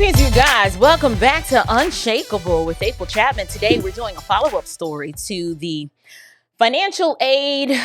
Greetings, you guys. Welcome back to Unshakable with April Chapman. Today, we're doing a follow-up story to the financial aid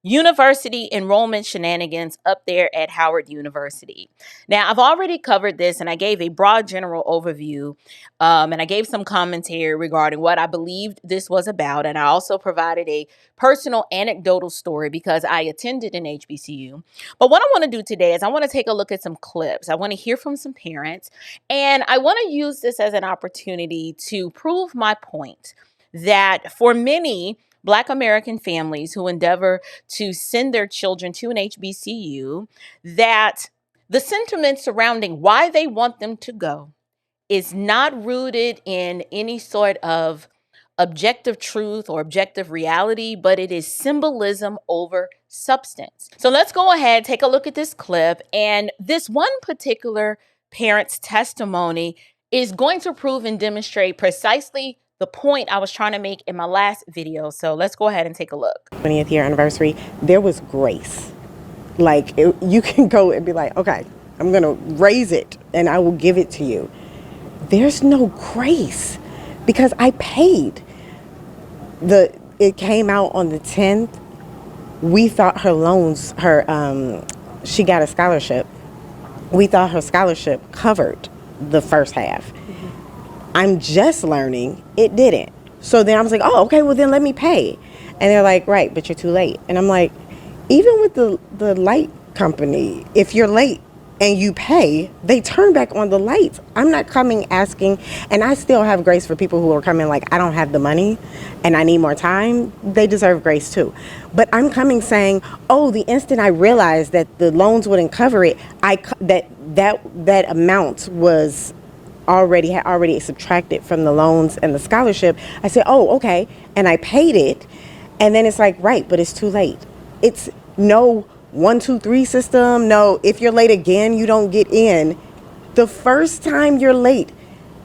university enrollment shenanigans up there at Howard University. Now, I've already covered this and I gave a broad general overview and I gave some commentary regarding what I believed this was about. And I also provided a personal anecdotal story because I attended an HBCU. But what I want to do today is I want to take a look at some clips. I want to hear from some parents and I want to use this as an opportunity to prove my point that for many Black American families who endeavor to send their children to an HBCU, that the sentiment surrounding why they want them to go is not rooted in any sort of objective truth or objective reality, but it is symbolism over substance. So let's go ahead, take a look at this clip. And this one particular parent's testimony is going to prove and demonstrate precisely the point I was trying to make in my last video. So let's go ahead and take a look. 20th year anniversary, there was grace. You can go and be like, okay, I'm going to raise it and I will give it to you. There's no grace because I paid. It came out on the 10th. We thought her loans, she got a scholarship. We thought her scholarship covered the first half. I'm just learning it didn't. So then I was like, oh, okay, well then let me pay. And they're like, right, but you're too late. And I'm like, even with the light company, if you're late and you pay, they turn back on the lights. I'm not coming asking, and I still have grace for people who are coming like, I don't have the money and I need more time. They deserve grace too. But I'm coming saying, oh, the instant I realized that the loans wouldn't cover it, that amount was already subtracted from the loans and the scholarship. I said, oh, okay. And I paid it. And then it's like, right, but it's too late. It's no 1, 2, 3 system. No, if you're late again, you don't get in. The first time you're late.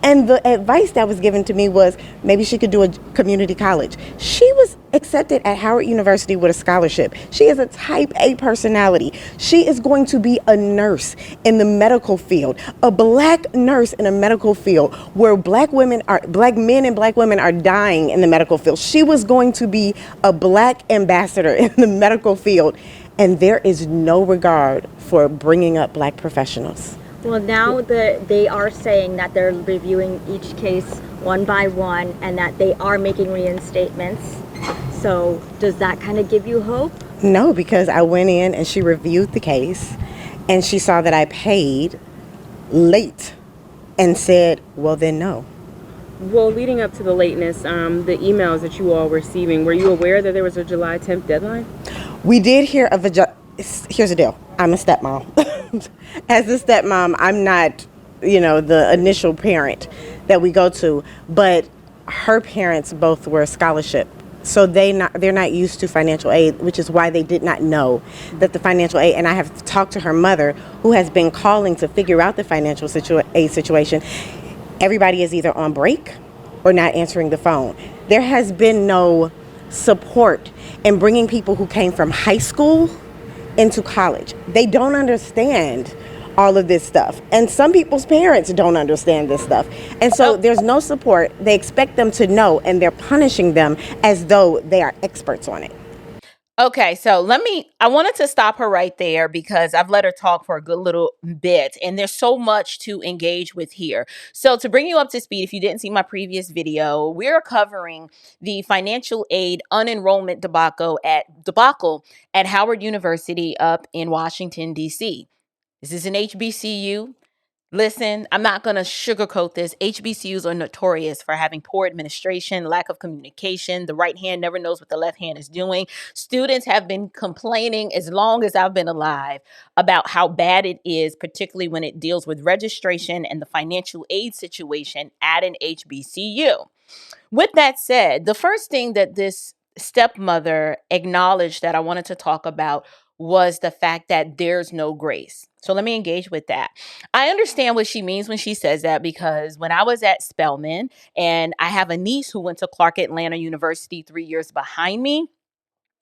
And the advice that was given to me was maybe she could do a community college. She was accepted at Howard University with a scholarship. She is a type A personality. She is going to be a nurse in the medical field, a Black nurse in a medical field where Black men and Black women are dying in the medical field. She was going to be a Black ambassador in the medical field. And there is no regard for bringing up Black professionals. Well, now they are saying that they're reviewing each case one by one and that they are making reinstatements. So does that kind of give you hope? No, because I went in and she reviewed the case and she saw that I paid late and said, well, then no. Well, leading up to the lateness, the emails that you all were receiving, were you aware that there was a July 10th deadline? We did hear of here's the deal. I'm a stepmom. As a stepmom, I'm not, the initial parent that we go to, but her parents both were scholarship. So they're not used to financial aid, which is why they did not know that the financial aid, and I have talked to her mother who has been calling to figure out the financial aid situation. Everybody is either on break or not answering the phone. There has been no support in bringing people who came from high school into college. They don't understand all of this stuff. And some people's parents don't understand this stuff. And so there's no support. They expect them to know, and they're punishing them as though they are experts on it. Okay, so I wanted to stop her right there because I've let her talk for a good little bit and there's so much to engage with here. So to bring you up to speed, if you didn't see my previous video, we're covering the financial aid unenrollment debacle at Howard University up in Washington, D.C. This is an HBCU. Listen, I'm not going to sugarcoat this. HBCUs are notorious for having poor administration, lack of communication. The right hand never knows what the left hand is doing. Students have been complaining as long as I've been alive about how bad it is, particularly when it deals with registration and the financial aid situation at an HBCU. With that said, the first thing that this stepmother acknowledged that I wanted to talk about was the fact that there's no grace. So let me engage with that. I understand what she means when she says that because when I was at Spelman and I have a niece who went to Clark Atlanta University 3 years behind me,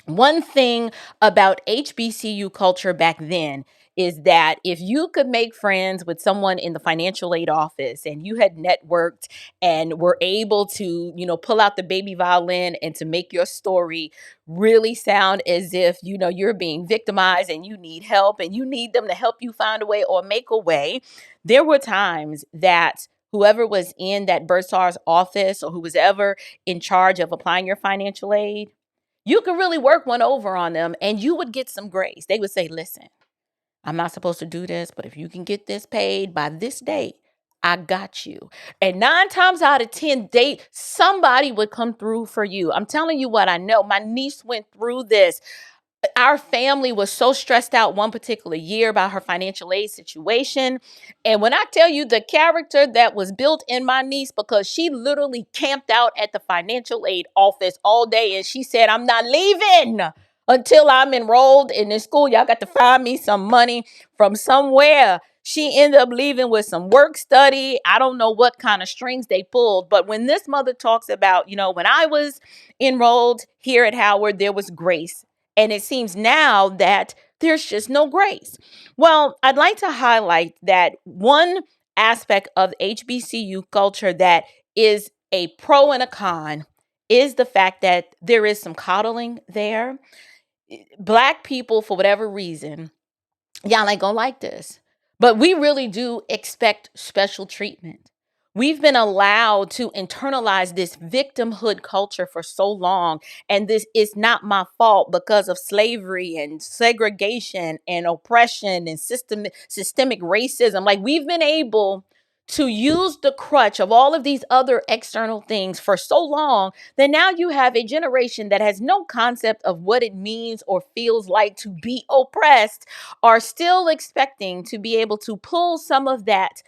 one thing about HBCU culture back then is that if you could make friends with someone in the financial aid office and you had networked and were able to, pull out the baby violin and to make your story really sound as if, you're being victimized and you need help and you need them to help you find a way or make a way. There were times that whoever was in that bursar's office or who was ever in charge of applying your financial aid, you could really work one over on them and you would get some grace. They would say, listen, I'm not supposed to do this, but if you can get this paid by this date, I got you. And 9 times out of 10, somebody would come through for you. I'm telling you what I know. My niece went through this. Our family was so stressed out one particular year about her financial aid situation. And when I tell you the character that was built in my niece, because she literally camped out at the financial aid office all day and she said, I'm not leaving until I'm enrolled in this school. Y'all got to find me some money from somewhere. She ended up leaving with some work study. I don't know what kind of strings they pulled. But when this mother talks about, when I was enrolled here at Howard, there was grace. And it seems now that there's just no grace. Well, I'd like to highlight that one aspect of HBCU culture that is a pro and a con is the fact that there is some coddling there. Black people, for whatever reason, y'all ain't gonna like this, but we really do expect special treatment. We've been allowed to internalize this victimhood culture for so long, and this is not my fault because of slavery and segregation and oppression and systemic racism. Like, we've been able to use the crutch of all of these other external things for so long that now you have a generation that has no concept of what it means or feels like to be oppressed, are still expecting to be able to pull some of that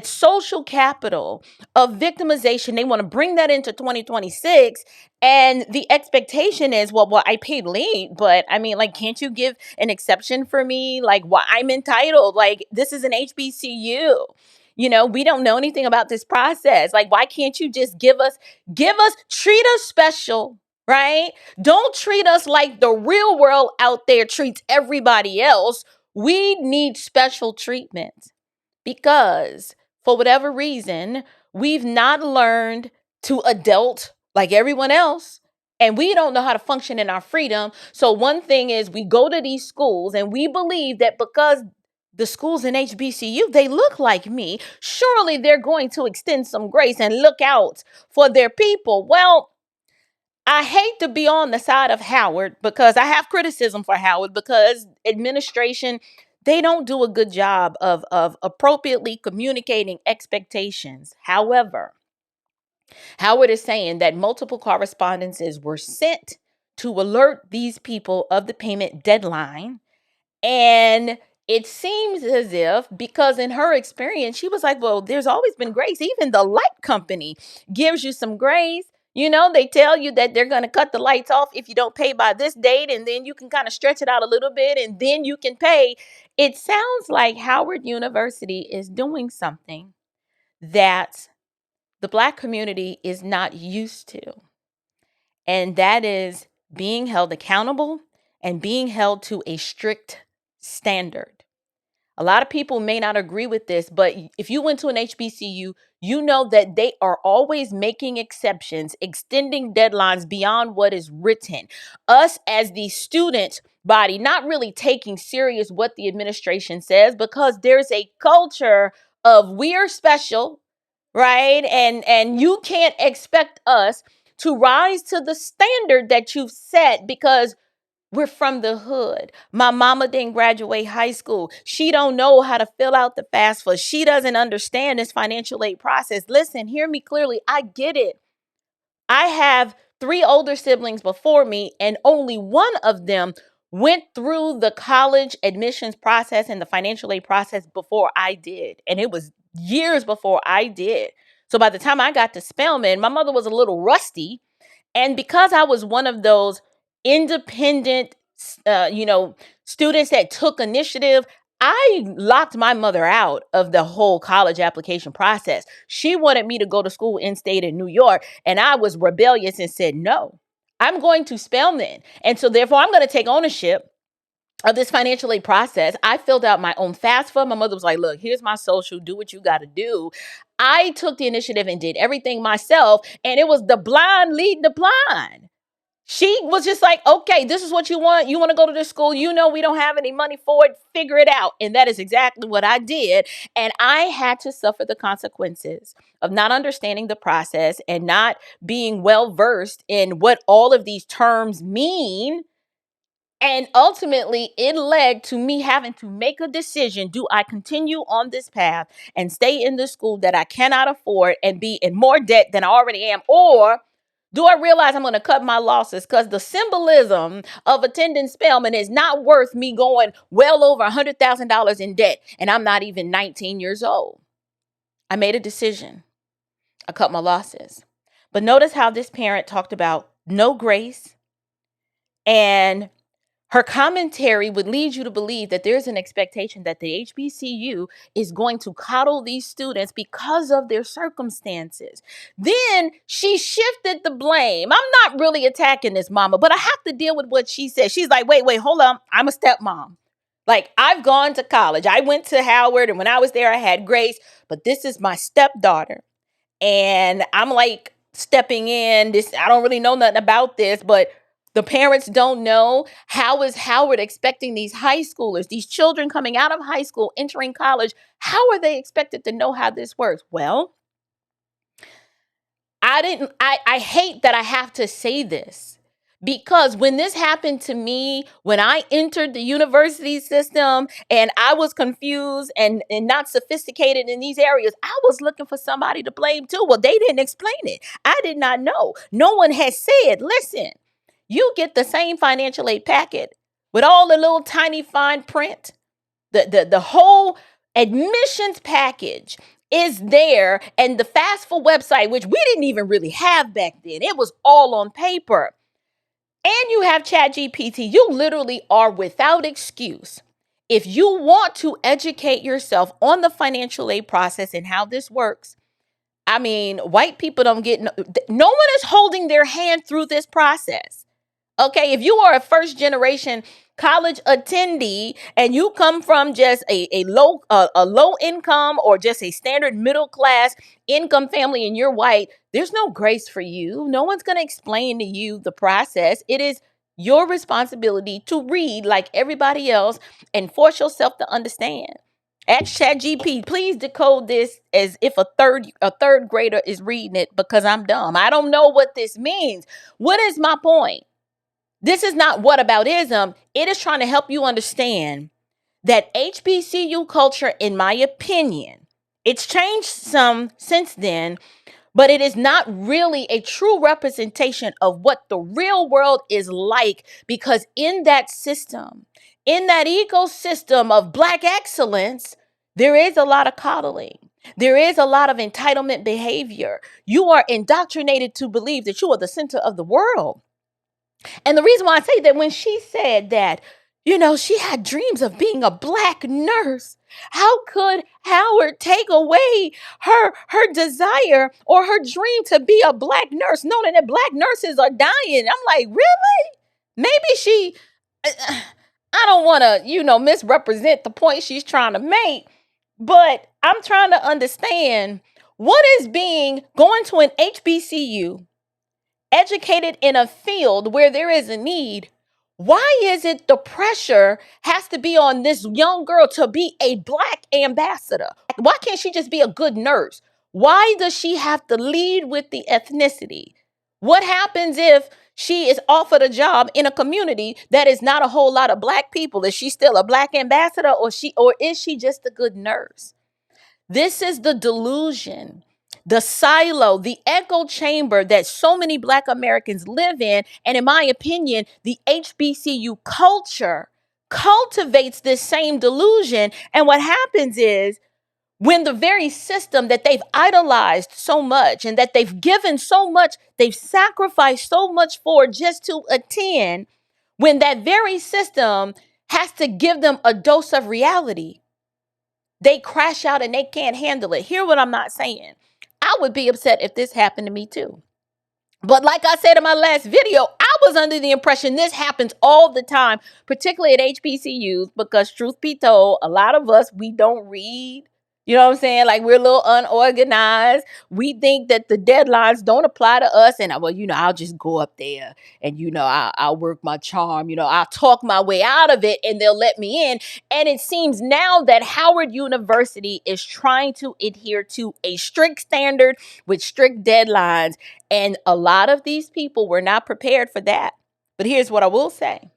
social capital of victimization. They want to bring that into 2026. And the expectation is, well, I paid late, but I mean, like, can't you give an exception for me? Like, why I'm entitled? Like, this is an HBCU. We don't know anything about this process. Like, why can't you just treat us special, right? Don't treat us like the real world out there treats everybody else. We need special treatment because for whatever reason, we've not learned to adult like everyone else. And we don't know how to function in our freedom. So one thing is, we go to these schools and we believe that because the schools in HBCU, they look like me, surely they're going to extend some grace and look out for their people. Well, I hate to be on the side of Howard because I have criticism for Howard because administration, they don't do a good job of appropriately communicating expectations. However, Howard is saying that multiple correspondences were sent to alert these people of the payment deadline. And it seems as if, because in her experience, she was like, well, there's always been grace. Even the light company gives you some grace. They tell you that they're going to cut the lights off if you don't pay by this date, and then you can kind of stretch it out a little bit, and then you can pay. It sounds like Howard University is doing something that the Black community is not used to, and that is being held accountable and being held to a strict standard. A lot of people may not agree with this, but if you went to an HBCU, you know that they are always making exceptions, extending deadlines beyond what is written. Us as the student body, not really taking serious what the administration says, because there's a culture of we're special, right? And you can't expect us to rise to the standard that you've set because we're from the hood. My mama didn't graduate high school. She don't know how to fill out the FAFSA. She doesn't understand this financial aid process. Listen, hear me clearly. I get it. I have 3 older siblings before me, and only one of them went through the college admissions process and the financial aid process before I did. And it was years before I did. So by the time I got to Spelman, my mother was a little rusty. And because I was one of those independent, students that took initiative, I locked my mother out of the whole college application process. She wanted me to go to school in state in New York, and I was rebellious and said, no, I'm going to Spelman. And so therefore, I'm going to take ownership of this financial aid process, I filled out my own FAFSA. My mother was like, look, here's my social, do what you got to do. I took the initiative and did everything myself. And it was the blind leading the blind. She was just like, okay, this is what you want. You want to go to this school. You know, we don't have any money for it. Figure it out. And that is exactly what I did. And I had to suffer the consequences of not understanding the process and not being well versed in what all of these terms mean. And ultimately, it led to me having to make a decision. Do I continue on this path and stay in the school that I cannot afford and be in more debt than I already am? Or do I realize I'm going to cut my losses because the symbolism of attending Spelman is not worth me going well over $100,000 in debt, and I'm not even 19 years old? I made a decision. I cut my losses. But notice how this parent talked about no grace, and her commentary would lead you to believe that there's an expectation that the HBCU is going to coddle these students because of their circumstances. Then she shifted the blame. I'm not really attacking this mama, but I have to deal with what she said. She's like, wait, hold on. I'm a stepmom. Like, I've gone to college. I went to Howard, and when I was there, I had grace, but this is my stepdaughter. And I'm like stepping in this. I don't really know nothing about this, but the parents don't know. How is Howard expecting these high schoolers, these children coming out of high school, entering college? How are they expected to know how this works? Well, I hate that I have to say this, because when this happened to me, when I entered the university system and I was confused and not sophisticated in these areas, I was looking for somebody to blame too. Well, they didn't explain it. I did not know. No one has said, listen, you get the same financial aid packet with all the little tiny fine print. The whole admissions package is there, and the FAFSA website, which we didn't even really have back then. It was all on paper. And you have ChatGPT. You literally are without excuse. If you want to educate yourself on the financial aid process and how this works, I mean, white people don't get, no one is holding their hand through this process. Okay, if you are a first generation college attendee and you come from just a low income or just a standard middle class income family and you're white, there's no grace for you. No one's going to explain to you the process. It is your responsibility to read like everybody else and force yourself to understand. Ask ChatGPT, please decode this as if a third grader is reading it, because I'm dumb. I don't know what this means. What is my point? This is not whataboutism. It is trying to help you understand that HBCU culture, in my opinion, it's changed some since then, but it is not really a true representation of what the real world is like, because in that system, in that ecosystem of Black excellence, there is a lot of coddling. There is a lot of entitlement behavior. You are indoctrinated to believe that you are the center of the world. And the reason why I say that, when she said that, she had dreams of being a Black nurse, how could Howard take away her desire or her dream to be a Black nurse, knowing that Black nurses are dying? I'm like, really? Maybe she, I don't want to, misrepresent the point she's trying to make, but I'm trying to understand what is going to an HBCU, educated in a field where there is a need. Why is it the pressure has to be on this young girl to be a Black ambassador? Why can't she just be a good nurse? Why does she have to lead with the ethnicity? What happens if she is offered a job in a community that is not a whole lot of Black people? Is she still a Black ambassador, or is she just a good nurse? This is the delusion, the silo, the echo chamber that so many Black Americans live in. And in my opinion, the HBCU culture cultivates this same delusion. And what happens is, when the very system that they've idolized so much and that they've given so much, they've sacrificed so much for just to attend, when that very system has to give them a dose of reality, they crash out and they can't handle it. Hear what I'm not saying. I would be upset if this happened to me too. But like I said in my last video, I was under the impression this happens all the time, particularly at HBCUs, because truth be told, a lot of us, we don't read. You know what I'm saying? Like, we're a little unorganized. We think that the deadlines don't apply to us. And, well, I'll just go up there and, I'll work my charm. I'll talk my way out of it and they'll let me in. And it seems now that Howard University is trying to adhere to a strict standard with strict deadlines. And a lot of these people were not prepared for that. But here's what I will say.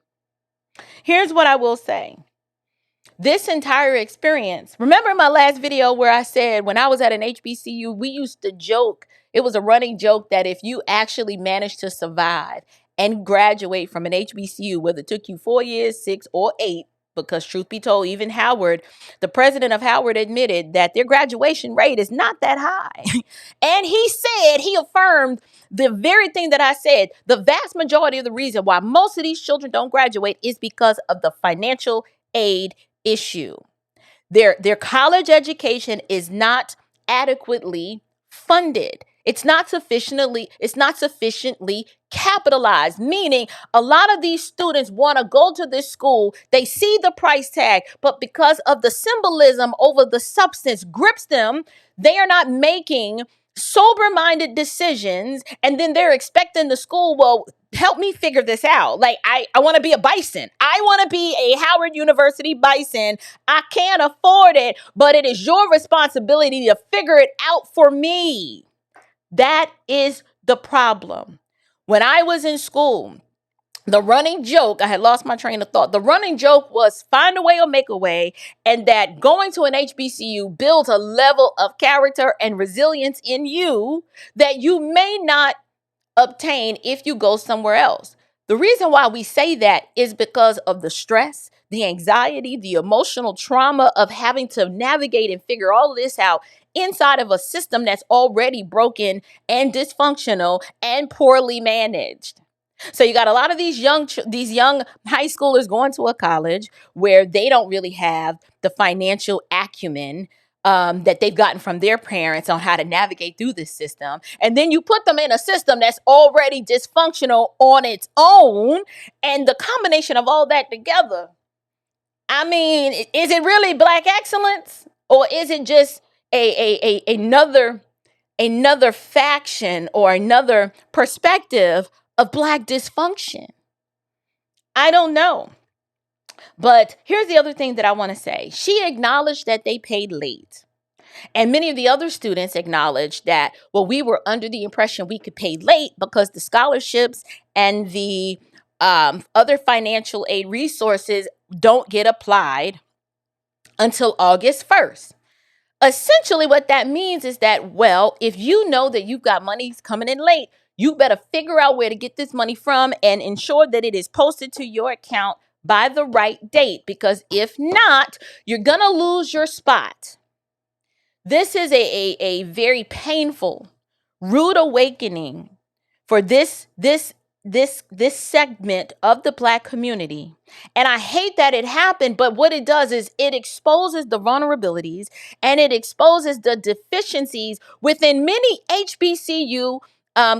This entire experience, remember my last video where I said when I was at an HBCU, we used to joke, it was a running joke that if you actually managed to survive and graduate from an HBCU, whether it took you 4 years, 6, or 8, because truth be told, even Howard, the president of Howard admitted that their graduation rate is not that high. And he affirmed the very thing that I said. The vast majority of the reason why most of these children don't graduate is because of the financial aid issue. Their college education is not adequately funded. It's not sufficiently capitalized, meaning a lot of these students want to go to this school. They see the price tag, but because of the symbolism over the substance grips them, they are not making sober-minded decisions, and then they're expecting the school, well, help me figure this out. Like, I want to be a bison. I want to be a Howard University bison. I can't afford it, but it is your responsibility to figure it out for me. That is the problem. When I was in school, the running joke, I had lost my train of thought. The running joke was find a way or make a way, and that going to an HBCU builds a level of character and resilience in you that you may not obtain if you go somewhere else. The reason why we say that is because of the stress, the anxiety, the emotional trauma of having to navigate and figure all of this out inside of a system that's already broken and dysfunctional and poorly managed. So you got a lot of these young high schoolers going to a college where they don't really have the financial acumen that they've gotten from their parents on how to navigate through this system. And then you put them in a system that's already dysfunctional on its own. And the combination of all that together, I mean, is it really Black excellence? Or is it just another faction or another perspective of Black dysfunction? I don't know. But here's the other thing that I want to say. She acknowledged that they paid late. And many of the other students acknowledged that, well, we were under the impression we could pay late because the scholarships and the other financial aid resources don't get applied until August 1st. Essentially, what that means is that, well, if you know that you've got money coming in late, you better figure out where to get this money from and ensure that it is posted to your account by the right date, because if not, you're going to lose your spot. This is a very painful, rude awakening for this segment of the Black community. And I hate that it happened, but what it does is it exposes the vulnerabilities and it exposes the deficiencies within many HBCU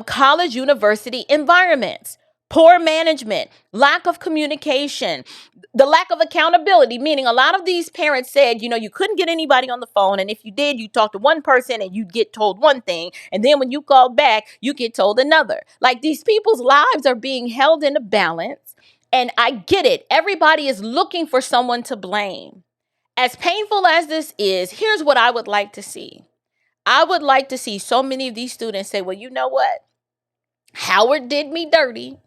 college university environments. Poor management, lack of communication, the lack of accountability, meaning a lot of these parents said, you couldn't get anybody on the phone. And if you did, you talk to one person and you'd get told one thing. And then when you call back, you get told another. Like, these people's lives are being held in a balance. And I get it. Everybody is looking for someone to blame. As painful as this is, here's what I would like to see. I would like to see so many of these students say, well, you know what? Howard did me dirty.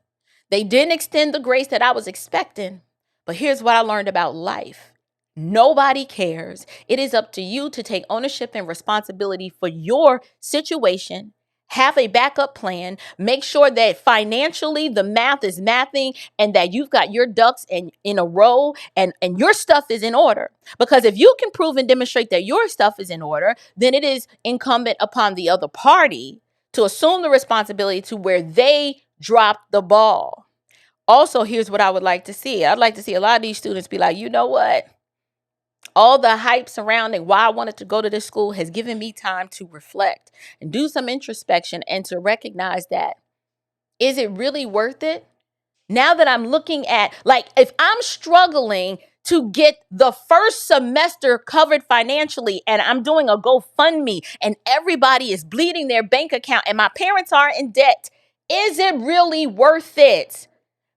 They didn't extend the grace that I was expecting. But here's what I learned about life. Nobody cares. It is up to you to take ownership and responsibility for your situation. Have a backup plan. Make sure that financially the math is mathing and that you've got your ducks in a row and your stuff is in order. Because if you can prove and demonstrate that your stuff is in order, then it is incumbent upon the other party to assume the responsibility to where they dropped the ball. Also, here's what I would like to see. I'd like to see a lot of these students be like, you know what? All the hype surrounding why I wanted to go to this school has given me time to reflect and do some introspection and to recognize that, is it really worth it? Now that I'm looking at, like, if I'm struggling to get the first semester covered financially and I'm doing a GoFundMe and everybody is bleeding their bank account and my parents are in debt, is it really worth it?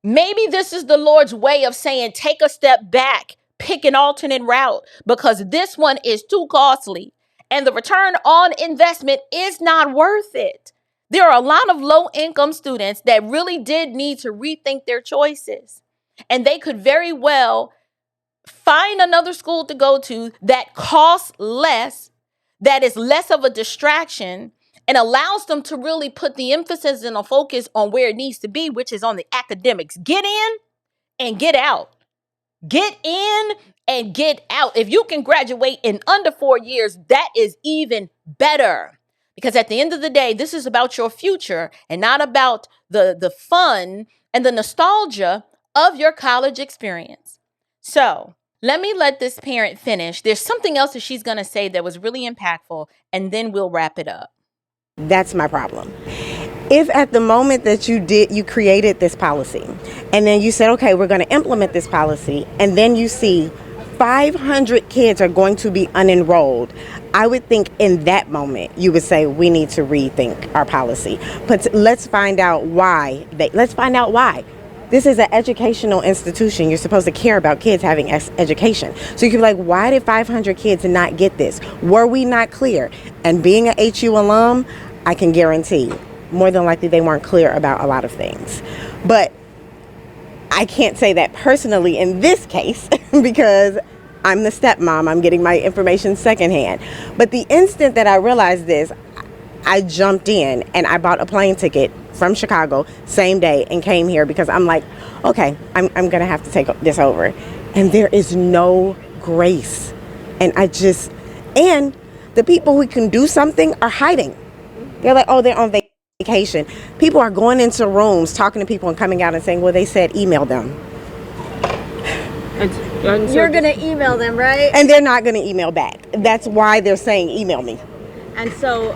Maybe this is the Lord's way of saying, take a step back, pick an alternate route, because this one is too costly and the return on investment is not worth it. There are a lot of low income students that really did need to rethink their choices, and they could very well find another school to go to that costs less, that is less of a distraction, and allows them to really put the emphasis and a focus on where it needs to be, which is on the academics. Get in and get out. Get in and get out. If you can graduate in under 4 years, that is even better. Because at the end of the day, this is about your future and not about the fun and the nostalgia of your college experience. So let this parent finish. There's something else that she's going to say that was really impactful, and then we'll wrap it up. That's my problem. If at the moment that you created this policy and then you said, okay, we're going to implement this policy, and then you see 500 kids are going to be unenrolled, I would think in that moment you would say we need to rethink our policy. But let's find out why. This is an educational institution. You're supposed to care about kids having education. So you can be like, why did 500 kids not get this? Were we not clear? And being an HU alum, I can guarantee more than likely they weren't clear about a lot of things. But I can't say that personally in this case because I'm the stepmom. I'm getting my information secondhand. But the instant that I realized this, I jumped in and I bought a plane ticket from Chicago same day and came here because I'm like, okay, I'm going to have to take this over. And there is no grace. And the people who can do something are hiding. They're like, oh, they're on vacation. People are going into rooms, talking to people and coming out and saying, well, they said email them. And you're going to email them, right? And they're not going to email back. That's why they're saying email me. And so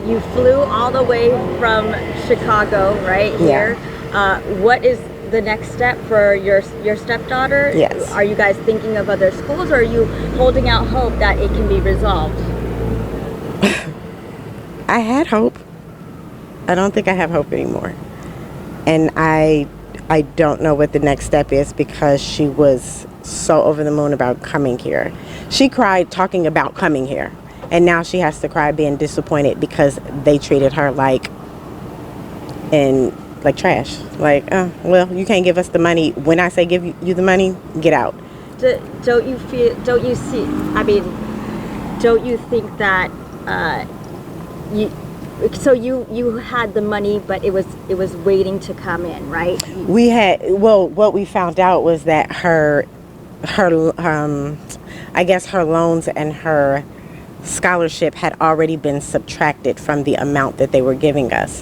you flew all the way from Chicago, right here. Yeah. What is the next step for your stepdaughter? Yes. Are you guys thinking of other schools, or are you holding out hope that it can be resolved? I had hope. I don't think I have hope anymore. And I don't know what the next step is because she was so over the moon about coming here. She cried talking about coming here. And now she has to cry being disappointed because they treated her like trash. Like, oh, well, you can't give us the money. When I say give you the money, get out. Don't you think that you had the money, but it was waiting to come in, right? What we found out was that her I guess her loans and her scholarship had already been subtracted from the amount that they were giving us,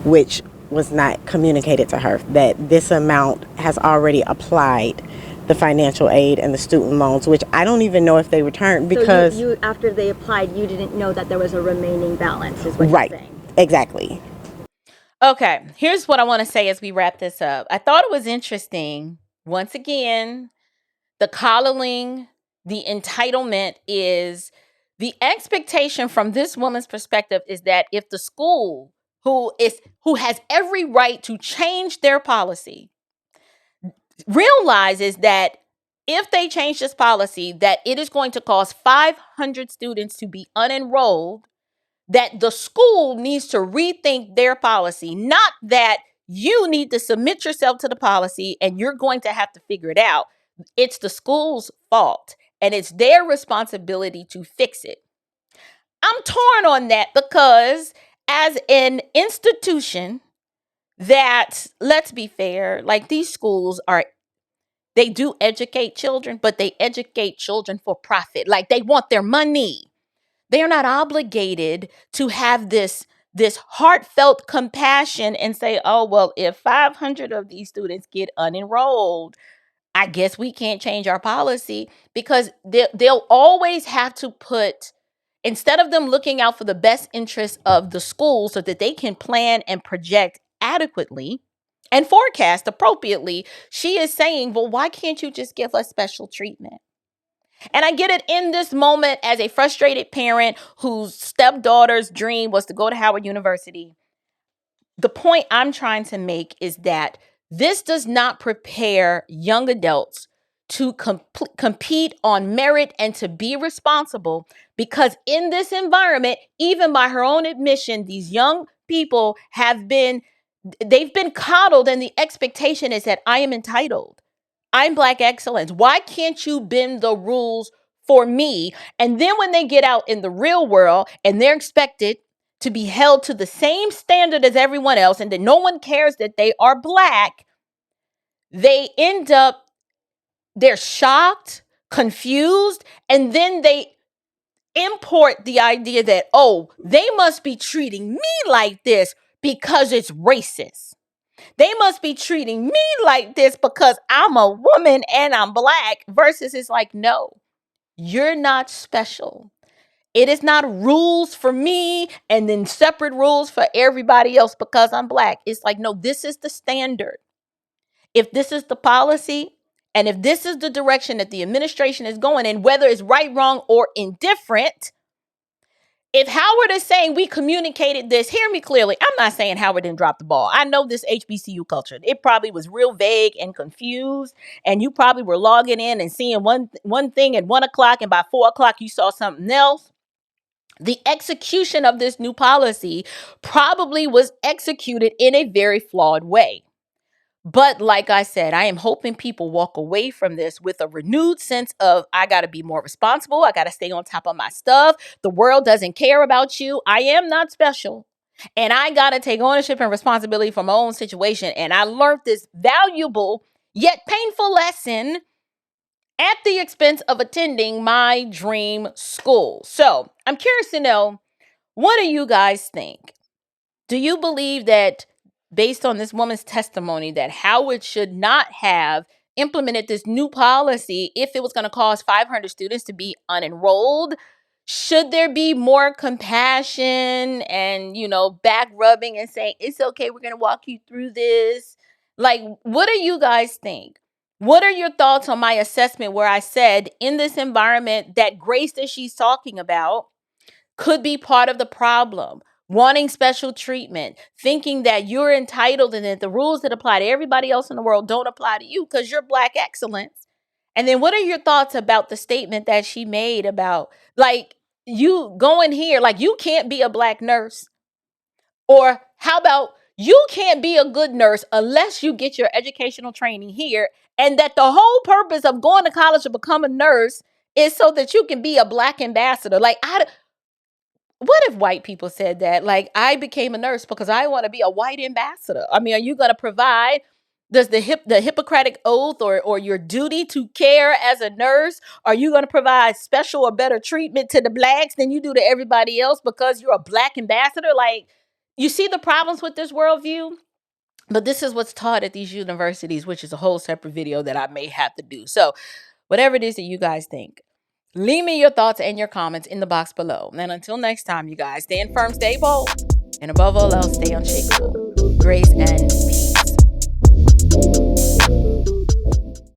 which was not communicated to her, that this amount has already applied the financial aid and the student loans, which I don't even know if they returned because... So you after they applied, you didn't know that there was a remaining balance, is what right. You're saying. Exactly. Okay, here's what I want to say as we wrap this up. I thought it was interesting, once again, the coddling, the entitlement is... The expectation from this woman's perspective is that if the school who has every right to change their policy realizes that if they change this policy, that it is going to cause 500 students to be unenrolled, that the school needs to rethink their policy, not that you need to submit yourself to the policy and you're going to have to figure it out. It's the school's fault and it's their responsibility to fix it. I'm torn on that because as an institution that, let's be fair, like these schools they do educate children, but they educate children for profit. Like they want their money. They're not obligated to have this heartfelt compassion and say, oh, well, if 500 of these students get unenrolled, I guess we can't change our policy, because they'll always have to put... Instead of them looking out for the best interests of the school so that they can plan and project adequately, and forecast appropriately, she is saying, well, why can't you just give us special treatment? And I get it in this moment as a frustrated parent whose stepdaughter's dream was to go to Howard University. The point I'm trying to make is that this does not prepare young adults to compete on merit and to be responsible, because in this environment, even by her own admission, these young people they've been coddled, and the expectation is that I am entitled. I'm Black excellence. Why can't you bend the rules for me? And then when they get out in the real world and they're expected to be held to the same standard as everyone else, and that no one cares that they are Black, they're shocked, confused, and then they import the idea that, oh, they must be treating me like this because it's racist. They must be treating me like this because I'm a woman and I'm Black, versus it's like, no, you're not special. It is not rules for me and then separate rules for everybody else because I'm Black. It's like, no, this is the standard. If this is the policy, and if this is the direction that the administration is going in, whether it's right, wrong, or indifferent, if Howard is saying we communicated this, hear me clearly. I'm not saying Howard didn't drop the ball. I know this HBCU culture. It probably was real vague and confused. And you probably were logging in and seeing one thing at 1:00, and by 4:00 you saw something else. The execution of this new policy probably was executed in a very flawed way. But like I said, I am hoping people walk away from this with a renewed sense of, I got to be more responsible. I got to stay on top of my stuff. The world doesn't care about you. I am not special. And I got to take ownership and responsibility for my own situation. And I learned this valuable yet painful lesson at the expense of attending my dream school. So I'm curious to know, what do you guys think? Do you believe that, based on this woman's testimony, that Howard should not have implemented this new policy if it was going to cause 500 students to be unenrolled? Should there be more compassion and, back rubbing and saying, it's okay, we're going to walk you through this? Like, what do you guys think? What are your thoughts on my assessment where I said, in this environment, that grace that she's talking about could be part of the problem? Wanting special treatment, thinking that you're entitled and that the rules that apply to everybody else in the world don't apply to you because you're Black excellence. And then what are your thoughts about the statement that she made about, like, you going here, like, you can't be a Black nurse? Or how about, you can't be a good nurse unless you get your educational training here, and that the whole purpose of going to college to become a nurse is so that you can be a Black ambassador? Like, what if white people said that? Like, I became a nurse because I want to be a white ambassador. I mean, are you going to provide the Hippocratic oath or your duty to care as a nurse? Are you going to provide special or better treatment to the Blacks than you do to everybody else because you're a Black ambassador? Like, you see the problems with this worldview? But this is what's taught at these universities, which is a whole separate video that I may have to do. So whatever it is that you guys think, leave me your thoughts and your comments in the box below. And until next time, you guys, stand firm, stay bold, and above all else, stay unshakable. Grace and peace.